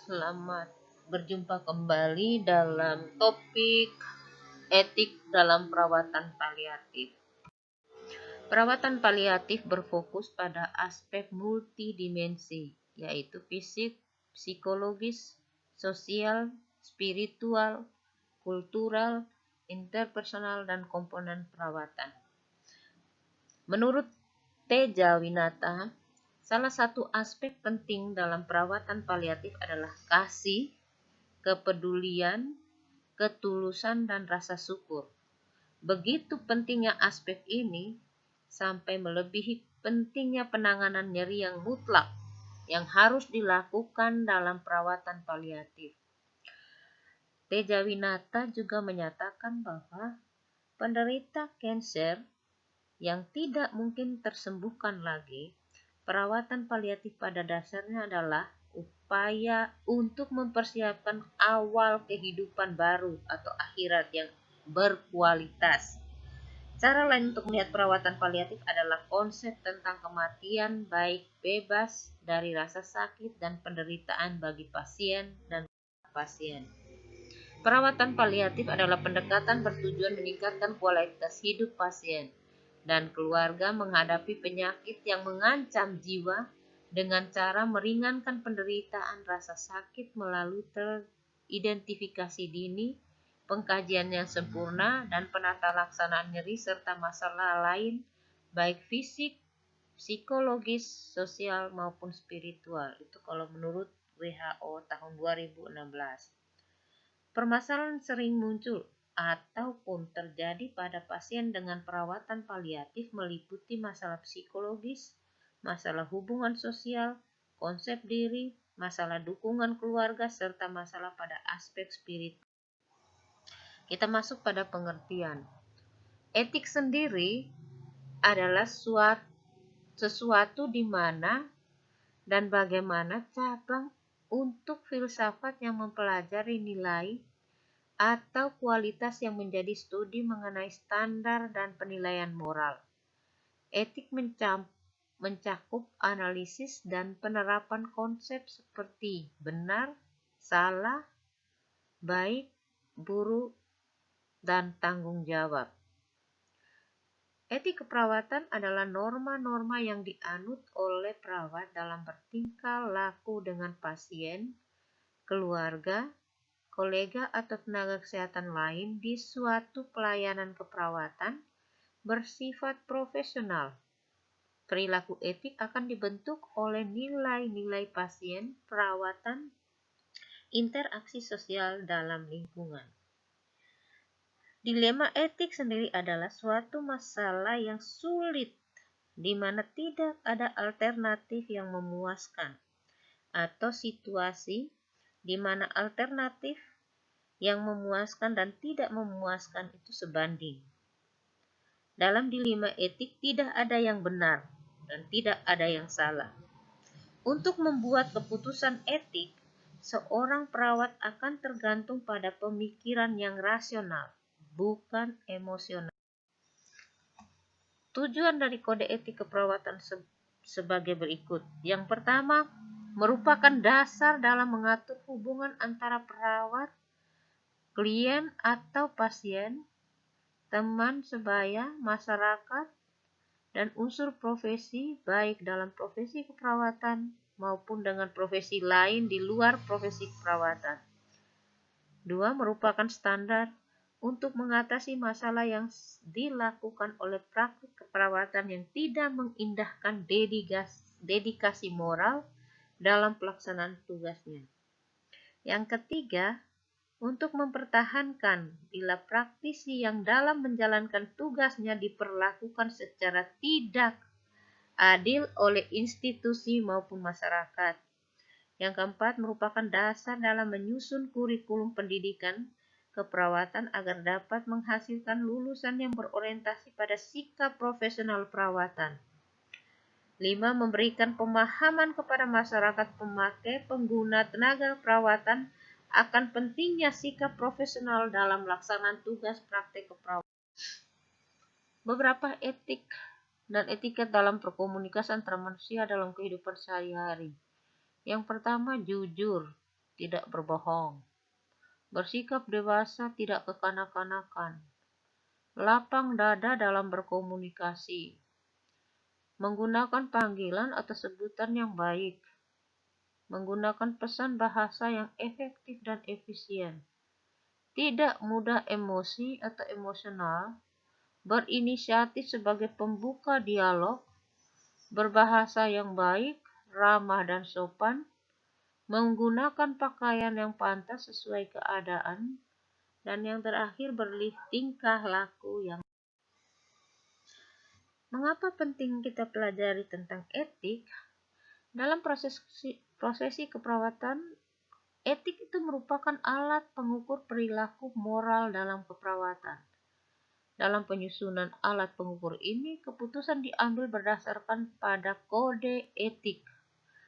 Selamat berjumpa kembali dalam topik etik dalam perawatan paliatif. Perawatan paliatif berfokus pada aspek multidimensi, yaitu fisik, psikologis, sosial, spiritual, kultural, interpersonal, dan komponen perawatan. Menurut Teja Winata, salah satu aspek penting dalam perawatan paliatif adalah kasih, kepedulian, ketulusan, dan rasa syukur. Begitu pentingnya aspek ini sampai melebihi pentingnya penanganan nyeri yang mutlak yang harus dilakukan dalam perawatan paliatif. Teja Winata juga menyatakan bahwa penderita kanker yang tidak mungkin tersembuhkan lagi, perawatan paliatif pada dasarnya adalah upaya untuk mempersiapkan awal kehidupan baru atau akhirat yang berkualitas. Cara lain untuk melihat perawatan paliatif adalah konsep tentang kematian baik bebas dari rasa sakit dan penderitaan bagi pasien dan pasien. Perawatan paliatif adalah pendekatan bertujuan meningkatkan kualitas hidup pasien dan keluarga menghadapi penyakit yang mengancam jiwa dengan cara meringankan penderitaan rasa sakit melalui teridentifikasi dini, pengkajian yang sempurna, dan penata laksanaan nyeri serta masalah lain baik fisik, psikologis, sosial maupun spiritual. Itu kalau menurut WHO tahun 2016. Permasalahan sering muncul ataupun terjadi pada pasien dengan perawatan paliatif meliputi masalah psikologis, masalah hubungan sosial, konsep diri, masalah dukungan keluarga, serta masalah pada aspek spiritual. Kita masuk pada pengertian. Etik sendiri adalah sesuatu di mana dan bagaimana cabang untuk filsafat yang mempelajari nilai atau kualitas yang menjadi studi mengenai standar dan penilaian moral. Etik mencakup analisis dan penerapan konsep seperti benar, salah, baik, buruk, dan tanggung jawab. Etik keperawatan adalah norma-norma yang dianut oleh perawat dalam bertingkah laku dengan pasien, keluarga, kolega atau tenaga kesehatan lain di suatu pelayanan keperawatan bersifat profesional. Perilaku etik akan dibentuk oleh nilai-nilai pasien, perawatan, interaksi sosial dalam lingkungan. Dilema etik sendiri adalah suatu masalah yang sulit di mana tidak ada alternatif yang memuaskan atau situasi di mana alternatif yang memuaskan dan tidak memuaskan itu sebanding. Dalam dilema etik tidak ada yang benar dan tidak ada yang salah. Untuk membuat keputusan etik, seorang perawat akan tergantung pada pemikiran yang rasional, bukan emosional. Tujuan dari kode etik keperawatan sebagai berikut. Yang pertama, merupakan dasar dalam mengatur hubungan antara perawat, klien atau pasien, teman sebaya, masyarakat, dan unsur profesi baik dalam profesi keperawatan maupun dengan profesi lain di luar profesi keperawatan. 2. Merupakan standar untuk mengatasi masalah yang dilakukan oleh praktik keperawatan yang tidak mengindahkan dedikasi moral dalam pelaksanaan tugasnya. Yang ketiga, untuk mempertahankan bila praktisi yang dalam menjalankan tugasnya diperlakukan secara tidak adil oleh institusi maupun masyarakat. Yang keempat, merupakan dasar dalam menyusun kurikulum pendidikan keperawatan agar dapat menghasilkan lulusan yang berorientasi pada sikap profesional perawatan. 5. Memberikan pemahaman kepada masyarakat pemakai pengguna tenaga perawatan akan pentingnya sikap profesional dalam pelaksanaan tugas praktek keperawatan. Beberapa etik dan etiket dalam perkomunikasi antara manusia dalam kehidupan sehari-hari. Yang pertama, jujur. tidak berbohong, bersikap dewasa, tidak kekanak-kanakan, lapang dada dalam berkomunikasi, menggunakan panggilan atau sebutan yang baik, menggunakan pesan bahasa yang efektif dan efisien, tidak mudah emosi atau emosional, berinisiatif sebagai pembuka dialog, berbahasa yang baik, ramah dan sopan, menggunakan pakaian yang pantas sesuai keadaan, dan yang terakhir bertingkah laku yang. Mengapa penting kita pelajari tentang etik? Dalam prosesi keperawatan, etik itu merupakan alat pengukur perilaku moral dalam keperawatan. Dalam penyusunan alat pengukur ini, keputusan diambil berdasarkan pada kode etik,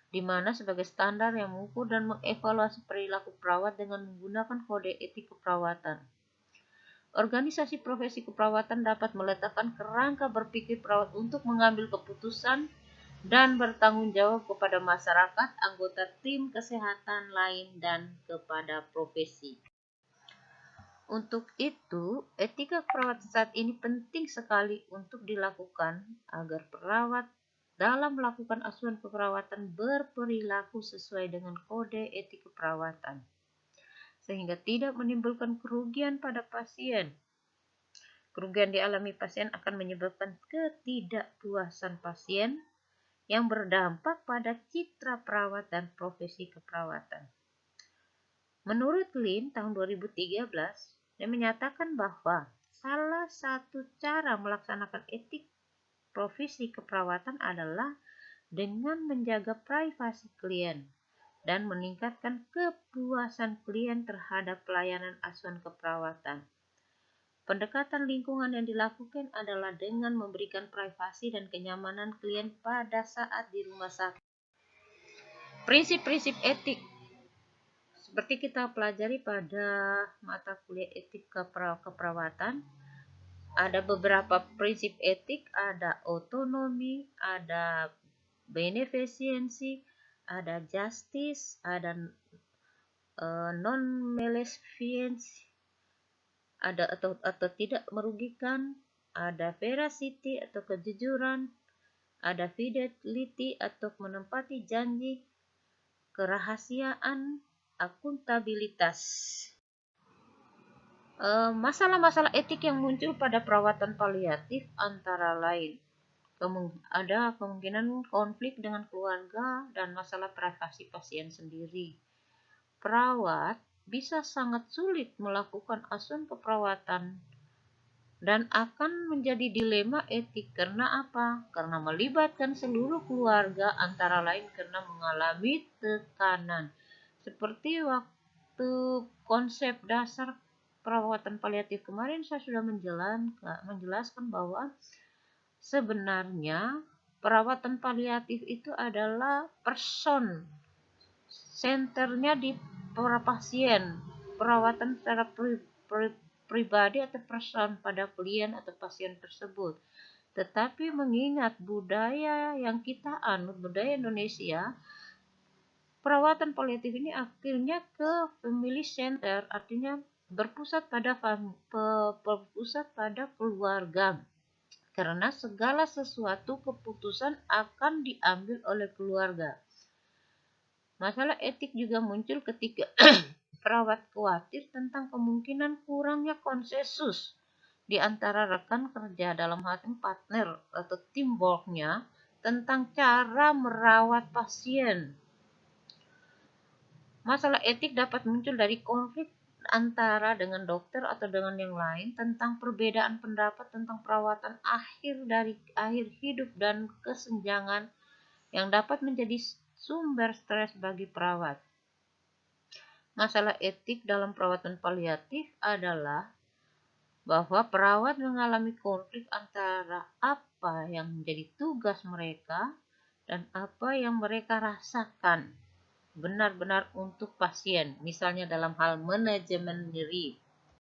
di mana sebagai standar yang mengukur dan mengevaluasi perilaku perawat dengan menggunakan kode etik keperawatan. Organisasi profesi keperawatan dapat meletakkan kerangka berpikir perawat untuk mengambil keputusan dan bertanggung jawab kepada masyarakat, anggota tim kesehatan lain, dan kepada profesi. Untuk itu, etika perawat saat ini penting sekali untuk dilakukan agar perawat dalam melakukan asuhan keperawatan berperilaku sesuai dengan kode etik keperawatan, sehingga tidak menimbulkan kerugian pada pasien. Kerugian dialami pasien akan menyebabkan ketidakpuasan pasien yang berdampak pada citra perawat dan profesi keperawatan. Menurut Lin tahun 2013, dia menyatakan bahwa salah satu cara melaksanakan etik profesi keperawatan adalah dengan menjaga privasi klien dan meningkatkan kepuasan klien terhadap pelayanan asuhan keperawatan. Pendekatan lingkungan yang dilakukan adalah dengan memberikan privasi dan kenyamanan klien pada saat di rumah sakit. Prinsip-prinsip etik seperti kita pelajari pada mata kuliah etik keperawatan, ada beberapa prinsip etik, ada otonomi, ada beneficence, ada justice, ada non-maleficence, ada atau tidak merugikan, ada veracity atau kejujuran, ada fidelity atau menepati janji, kerahasiaan, akuntabilitas. Masalah-masalah etik yang muncul pada perawatan paliatif antara lain ada kemungkinan konflik dengan keluarga dan masalah privasi pasien sendiri. Perawat bisa sangat sulit melakukan asuhan keperawatan dan akan menjadi dilema etik karena apa? Karena melibatkan seluruh keluarga, antara lain karena mengalami tekanan. Seperti waktu konsep dasar perawatan paliatif kemarin saya sudah menjelaskan bahwa sebenarnya perawatan paliatif itu adalah person centernya di para pasien, perawatan secara pribadi atau person pada klien atau pasien tersebut. Tetapi mengingat budaya yang kita anut, budaya Indonesia, perawatan paliatif ini akhirnya ke family center, artinya berpusat pada keluarga. Karena segala sesuatu keputusan akan diambil oleh keluarga. Masalah etik juga muncul ketika perawat khawatir tentang kemungkinan kurangnya konsensus di antara rekan kerja, dalam hal ini partner atau teamworknya, tentang cara merawat pasien. Masalah etik dapat muncul dari konflik antara dengan dokter atau dengan yang lain tentang perbedaan pendapat tentang perawatan akhir hidup dan kesenjangan yang dapat menjadi sumber stres bagi perawat. Masalah etik dalam perawatan paliatif adalah bahwa perawat mengalami konflik antara apa yang menjadi tugas mereka dan apa yang mereka rasakan benar-benar untuk pasien, misalnya dalam hal manajemen diri.